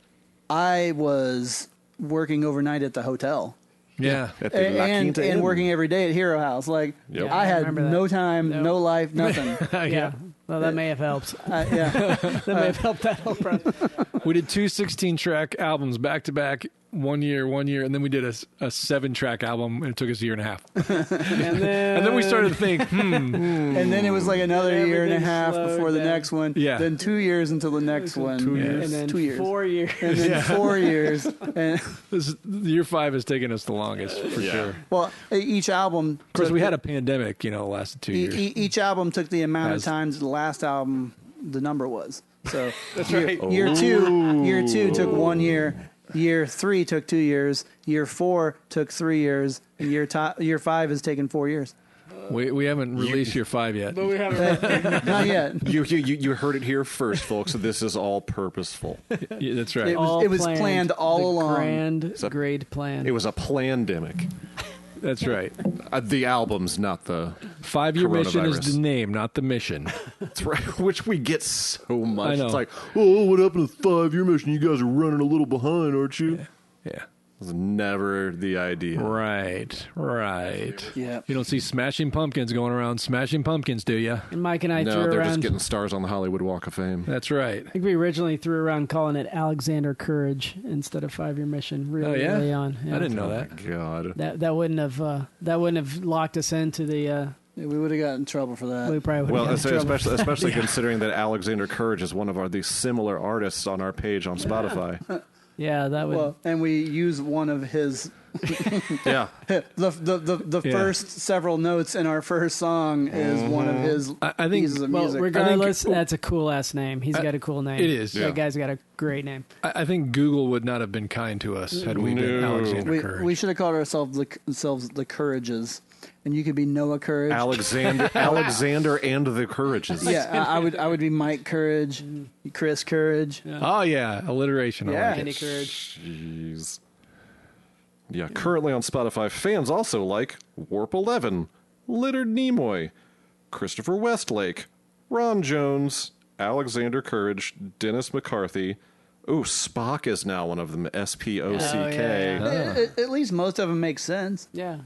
I was working overnight at the hotel. Yeah. At the La Quinta and Inn. working every day at Hero House. Like, Yep. I had remember that. no time, no life, nothing. Yeah. Well, that may have helped. Yeah. That may have helped that whole process. We did 2 16-track albums back to back, 1 year, and then we did a 7-track album, and it took us a year and a half. And then we started to think, And then it was like another year and a Everything half slowed before the down. next one. Yeah. Then 2 years until the next one. 2 years. And then 2 years. 4 years. And then 4 years. And year 5 has taken us the longest, for sure. well, each album. Of course, we had a pandemic, lasted 2 years. Each album took the amount of times the last album, the number was. So That's year, right. Year two took 1 year. Year 3 took 2 years. Year 4 took 3 years. And year 5 has taken 4 years. We haven't released year 5 yet. But we haven't. Not yet. You heard it here first, folks. This is all purposeful. Yeah, that's right. It was planned all the along. Great plan. It was a pandemic. That's right. The album's not the 5-year mission is coronavirus. the name, not the mission. That's right, which we get so much. I know. It's like, oh, what happened to the 5-year mission? You guys are running a little behind, aren't you? Yeah. It was never the idea. Right. Yeah. You don't see Smashing Pumpkins going around smashing pumpkins, do you? And Mike and I No, threw they're just around. getting stars on the Hollywood Walk of Fame. That's right. I think we originally threw around calling it Alexander Courage instead of 5-year mission. Really yeah? early on. Yeah. I didn't know that. God. That wouldn't have locked us into the. We would have got in trouble for that. We probably would Well, have got in trouble. especially considering that Alexander Courage is one of these similar artists on our page on Spotify. Yeah, that would. Well, and we use one of his Yeah. The Yeah. first several notes in our first song is one of his I think- pieces of Well, music. regardless, that's a cool ass name. He's got a cool name. It is. That Yeah. guy's got a great name. I think Google would not have been kind to us had we been No. Alexander Courage. we should have called ourselves the Courages, and you could be Noah Courage. Alexander and the Courages. Yeah, I would be Mike Courage, Chris Courage. Oh yeah, alliteration. I Yeah. like it. Any courage. Jeez. Yeah, currently on Spotify, fans also like Warp 11, Leonard Nimoy, Christopher Westlake, Ron Jones, Alexander Courage, Dennis McCarthy. Ooh, Spock is now one of them, S-P-O-C-K. Oh, yeah. At least most of them make sense. Yeah.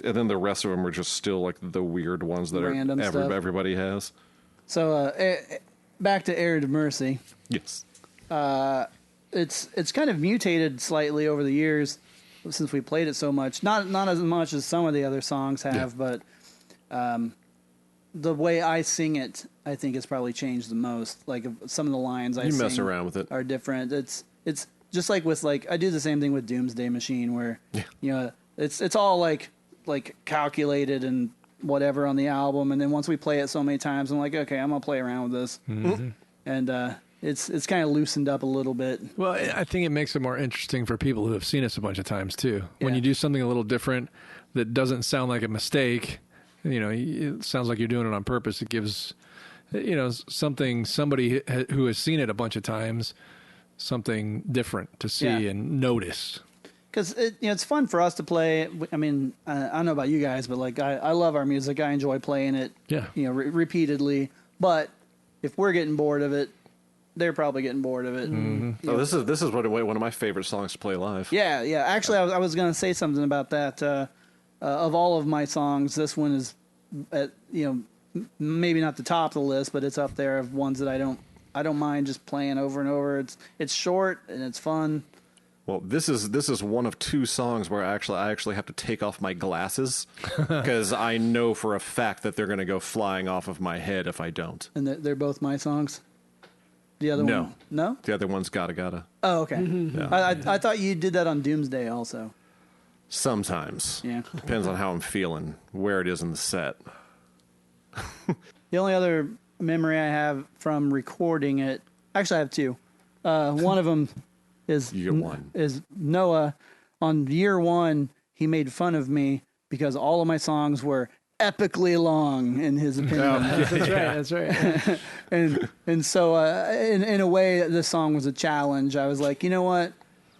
And then the rest of them are just still like the weird ones that Random stuff. everybody has. So back to Errand of Mercy. Yes. It's kind of mutated slightly over the years since we played it so much. Not as much as some of the other songs have, but the way I sing it, I think it's probably changed the most. Like some of the lines I You sing mess around with it. are different. It's just like with I do the same thing with Doomsday Machine, where it's all like calculated and whatever on the album, and then once we play it so many times, I'm like, okay, I'm gonna play around with this, and it's kind of loosened up a little bit. Well, I think it makes it more interesting for people who have seen us a bunch of times too. When Yeah. you do something a little different that doesn't sound like a mistake, it sounds like you're doing it on purpose. It gives, somebody who has seen it a bunch of times, something different to see Yeah. and notice. Because it's fun for us to play. I mean, I don't know about you guys, but I love our music. I enjoy playing it. Yeah. Repeatedly. But if we're getting bored of it, they're probably getting bored of it. Oh, this is one of my favorite songs to play live. Yeah. Actually, I was going to say something about that. Of all of my songs, this one is, maybe not the top of the list, but it's up there of ones that I don't mind just playing over and over. It's short and it's fun. Well, this is one of two songs where I actually have to take off my glasses because I know for a fact that they're going to go flying off of my head if I don't. And they're both my songs. The other No. one, no. The other one's gotta. Oh, okay. Yeah. I thought you did that on Doomsday also. Sometimes. Yeah. Depends on how I'm feeling, where it is in the set. The only other memory I have from recording it, actually I have two. One of them is You get one. is Noah. On year one, he made fun of me because all of my songs were epically long, in his opinion. That's right. And so in a way, this song was a challenge. I was like, you know what?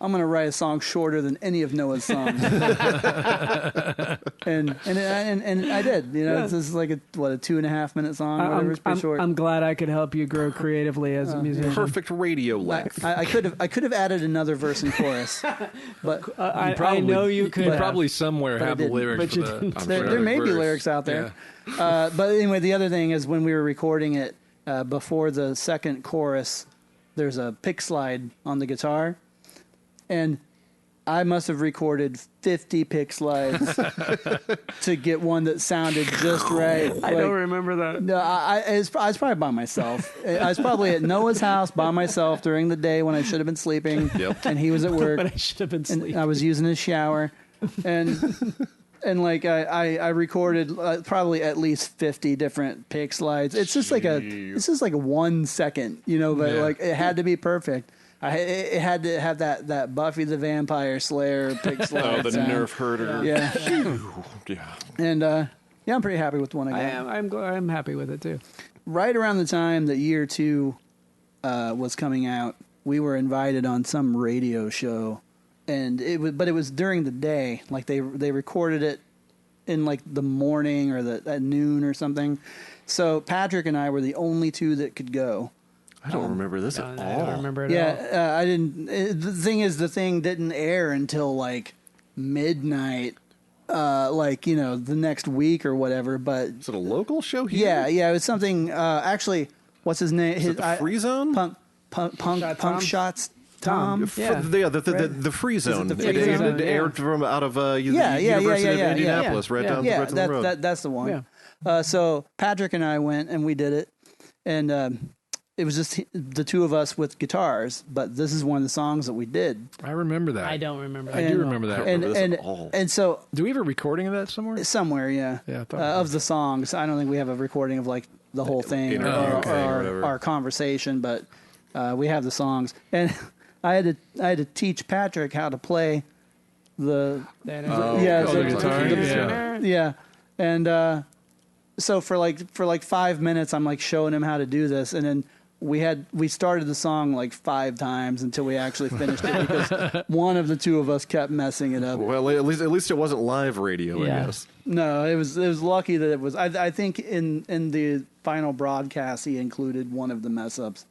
I'm going to write a song shorter than any of Noah's songs. and I did. This is like a 2.5 minute song. Whatever. It's pretty short. I'm glad I could help you grow creatively as a musician. Perfect radio length. I could have added another verse and chorus, but I know you could. You have. probably somewhere But I have the didn't. lyrics But for you the. didn't. for there the may be verse. lyrics out there. Yeah. But anyway, the other thing is when we were recording it before the second chorus, there's a pick slide on the guitar, and I must have recorded 50 pick slides to get one that sounded just right. I don't remember that. No, I was probably by myself. I was probably at Noah's house by myself during the day when I should have been sleeping, and he was at work. But I should have been And sleeping. I was using his shower, and I recorded probably at least 50 different pick slides. It's just like a 1 second, but Yeah. it had to be perfect. It had to have that Buffy the Vampire Slayer pick slide. Oh, the sound. nerve herder. Yeah, Yeah. and I'm pretty happy with the one I got. I'm happy with it too. Right around the time that year 2 was coming out, we were invited on some radio show, and it was during the day. Like they recorded it in like the morning or at noon or something. So Patrick and I were the only two that could go. I don't remember this at I all. don't remember it at all. Yeah, I didn't. The thing is, the thing didn't air until like midnight, the next week or whatever. But Is it a local show here? yeah, it was something. Actually, what's his name? Is it the Free Zone? Punk Shot Tom? shots. Tom. Yeah. The Free Zone. the Free Zone? It aired from out of the Yeah, University of yeah. Indianapolis, right down Yeah, right down the road. that's the one. Yeah. So Patrick and I went and we did it, and it was just the two of us with guitars, but this is one of the songs that we did. I remember that. I don't remember that. I do remember that. And so do we have a recording of that somewhere? somewhere, yeah, Yeah, I thought of the songs. I don't think we have a recording of like the whole thing or our conversation, but we have the songs. And I had to teach Patrick how to play the guitar. Yeah. And so for like 5 minutes, I'm like showing him how to do this, and then we started the song like 5 times until we actually finished it because one of the two of us kept messing it up. Well, at least it wasn't live radio, I guess. No, it was lucky that it was. I think in the final broadcast he included one of the mess ups,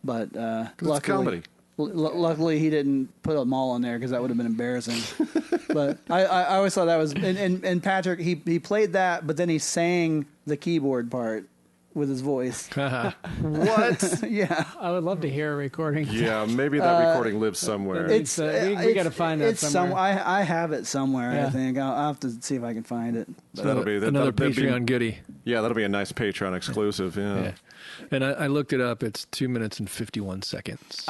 but luckily, it's comedy. Luckily he didn't put them all in there because that would have been embarrassing. But I always thought that was and Patrick he played that, but then he sang the keyboard part with his voice. What? Yeah, I would love to hear a recording. Yeah, maybe that recording lives somewhere. It's we got to find that it's somewhere. I have it somewhere. Yeah. I think I'll have to see if I can find it. That'll be another that'd be- Patreon goodie. Yeah, that'll be a nice Patreon exclusive. Yeah. And I looked it up. It's 2 minutes and 51 seconds.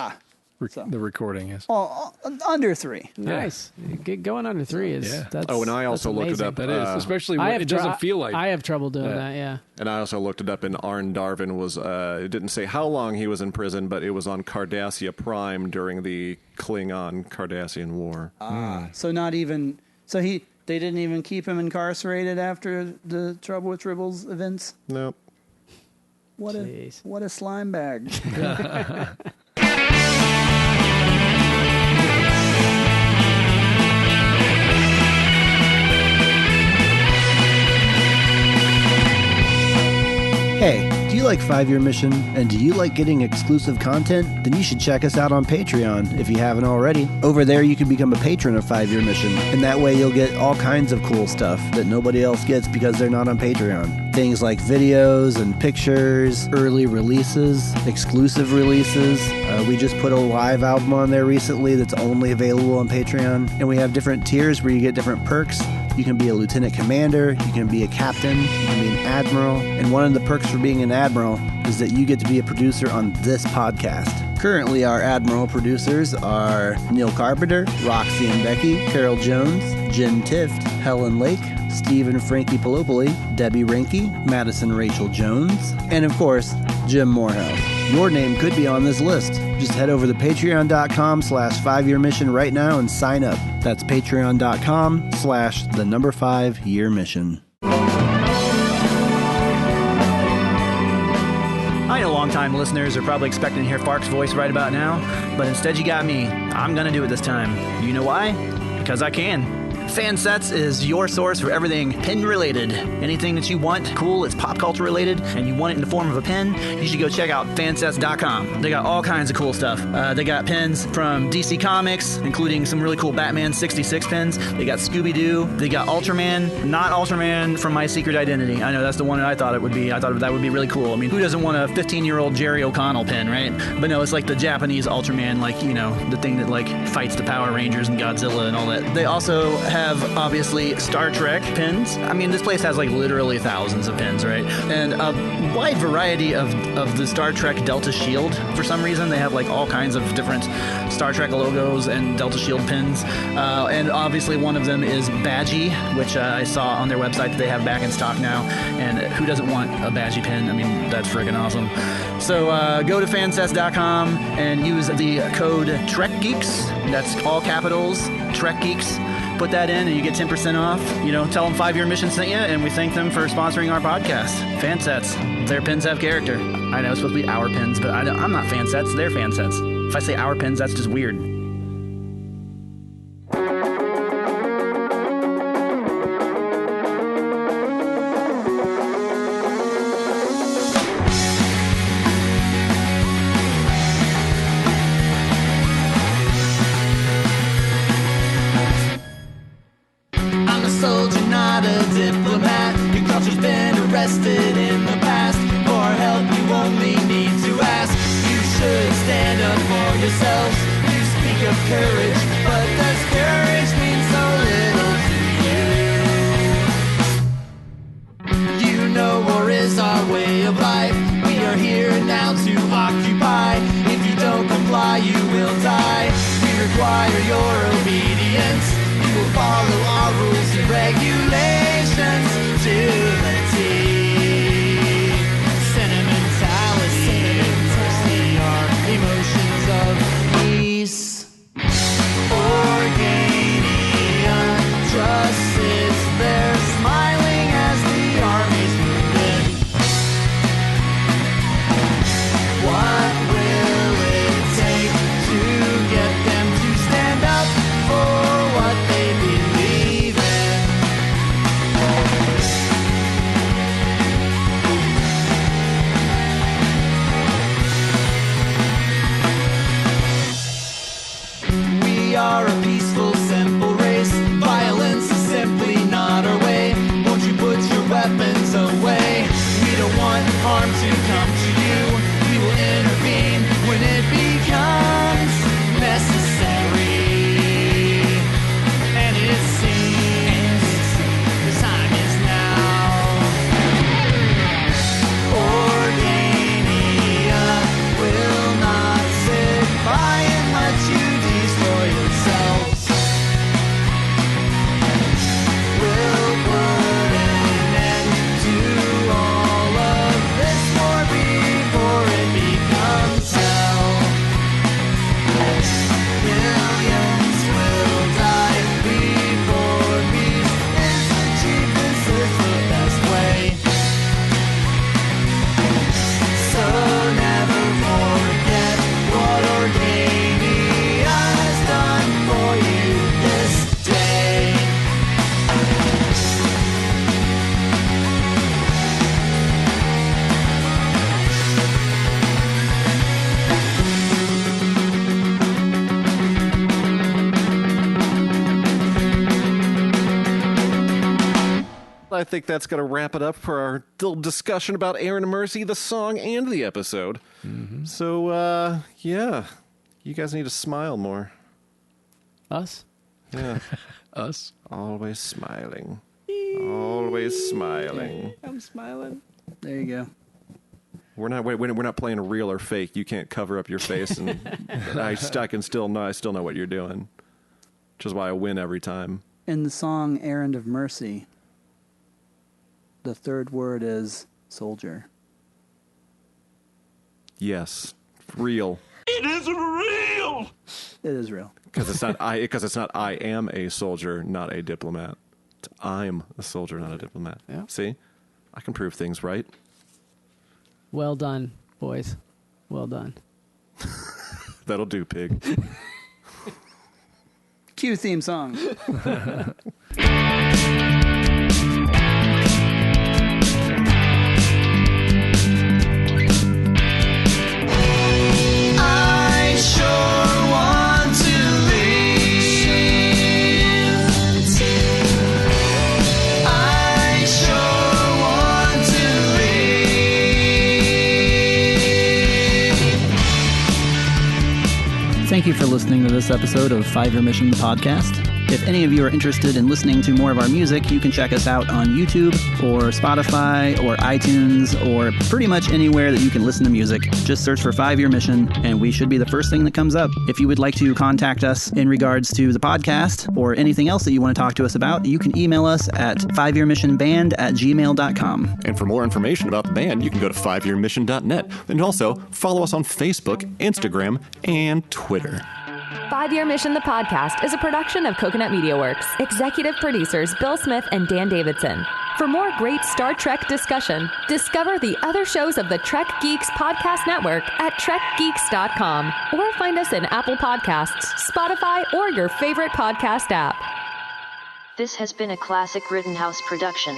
The recording is. Oh, under 3. Nice. Going under 3 is. Yeah. That's, Oh, and I that's also looked it amazing. up. That is, especially when it doesn't feel like. I have trouble doing that. Yeah. And I also looked it up, and Arn Darvin was, it didn't say how long he was in prison, but it was on Cardassia Prime during the Klingon-Cardassian War. So not even. So they didn't even keep him incarcerated after the Trouble with Tribbles events. Nope. What Jeez. a slime bag. Hey, do you like 5-Year Mission? And do you like getting exclusive content? Then you should check us out on Patreon if you haven't already. Over there, you can become a patron of 5-Year Mission, and that way you'll get all kinds of cool stuff that nobody else gets because they're not on Patreon. Things like videos and pictures, early releases, exclusive releases. We just put a live album on there recently that's only available on Patreon, and we have different tiers where you get different perks. You can be a lieutenant commander, you can be a captain, you can be an admiral, and one of the perks for being an admiral is that you get to be a producer on this podcast. Currently, our admiral producers are Neil Carpenter, Roxy and Becky, Carol Jones, Jen Tift, Helen Lake, Steve and Frankie Palopoli, Debbie Rinke, Madison Rachel Jones, and of course, Jim Morehouse. Your name could be on this list. Just head over to patreon.com/5-year mission right now and sign up. That's patreon.com/5-year mission. I know longtime listeners are probably expecting to hear Fark's voice right about now, but instead you got me. I'm going to do it this time. You know why? Because I can. Fansets is your source for everything pin-related. Anything that you want cool, it's pop culture related, and you want it in the form of a pin, you should go check out fansets.com. They got all kinds of cool stuff. They got pins from DC Comics, including some really cool Batman 66 pins. They got Scooby-Doo. They got Ultraman. Not Ultraman from My Secret Identity. I know that's the one that I thought it would be. I thought that would be really cool. I mean, who doesn't want a 15-year-old Jerry O'Connell pin, right? But no, it's like the Japanese Ultraman, like, you know, the thing that, like, fights the Power Rangers and Godzilla and all that. They also have, obviously, Star Trek pins. I mean, this place has, like, literally thousands of pins, right? And a wide variety of the Star Trek Delta Shield. For some reason, they have, like, all kinds of different Star Trek logos and Delta Shield pins. And obviously, one of them is Badgie, which I saw on their website that they have back in stock now. And who doesn't want a Badgie pin? I mean, that's friggin' awesome. So go to fansets.com and use the code TrekGeeks. That's all capitals, TrekGeeks. Put that in and you get 10% off. You know, tell them 5-Year Mission sent you, and we thank them for sponsoring our podcast. Fansets. Their pins have character. I know it's supposed to be our pins, but I'm not Fansets. They're Fansets. If I say our pins, that's just weird. I'm a soldier, not a diplomat. Your culture's been arrested in the past. For help, you only need to ask. You should stand up for yourselves. You speak of courage, but does courage mean so little to you? You know war is our way of life. We are here now to you will die. We require your obedience. You will follow our rules and regulations to the T. Sentimentality, are emotions of peace. Organia, trust is there, smiling as the armies move in. What will it take to get them to stand up for what they believe in? We are a peaceful, simple race. Violence is simply not our way. Won't you put your weapons away? We don't want harm to come to you. We will intervene when it becomes necessary. And it seems the time is now. Organia will not sit by and let you destroy yourselves. We'll put an end to all of this war before it becomes hell. Millions will die before peace is achieved. This is the best way. So never forget what Organia has done for you this day. I think that's going to wrap it up for our little discussion about Errand and Mercy, the song and the episode. So, yeah, you guys need to smile more. Us? Yeah. Us. Always smiling. Always smiling. I'm smiling. There you go. We're not playing real or fake. You can't cover up your face, and I still know what you're doing, which is why I win every time. In the song Errand of Mercy, the third word is soldier. Yes, real. It isn't real. It is real. Because it's not I am a soldier, not a diplomat. It's I'm a soldier, not a diplomat. Yeah. See? I can prove things right. Well done, boys. Well done. That'll do, pig. Cue theme song. I sure want to leave. I sure want to leave. Thank you for listening to this episode of 5-Year Mission, the podcast. If any of you are interested in listening to more of our music, you can check us out on YouTube or Spotify or iTunes or pretty much anywhere that you can listen to music. Just search for 5-Year Mission and we should be the first thing that comes up. If you would like to contact us in regards to the podcast or anything else that you want to talk to us about, you can email us at 5yearmissionband@gmail.com. And for more information about the band, you can go to 5yearmission.net and also follow us on Facebook, Instagram, and Twitter. 5-Year Mission, the podcast, is a production of Coconut Media Works. Executive producers Bill Smith and Dan Davidson. For more great Star Trek discussion, discover the other shows of the Trek Geeks Podcast Network at trekgeeks.com or find us in Apple Podcasts, Spotify, or your favorite podcast app. This has been a Classic Rittenhouse production.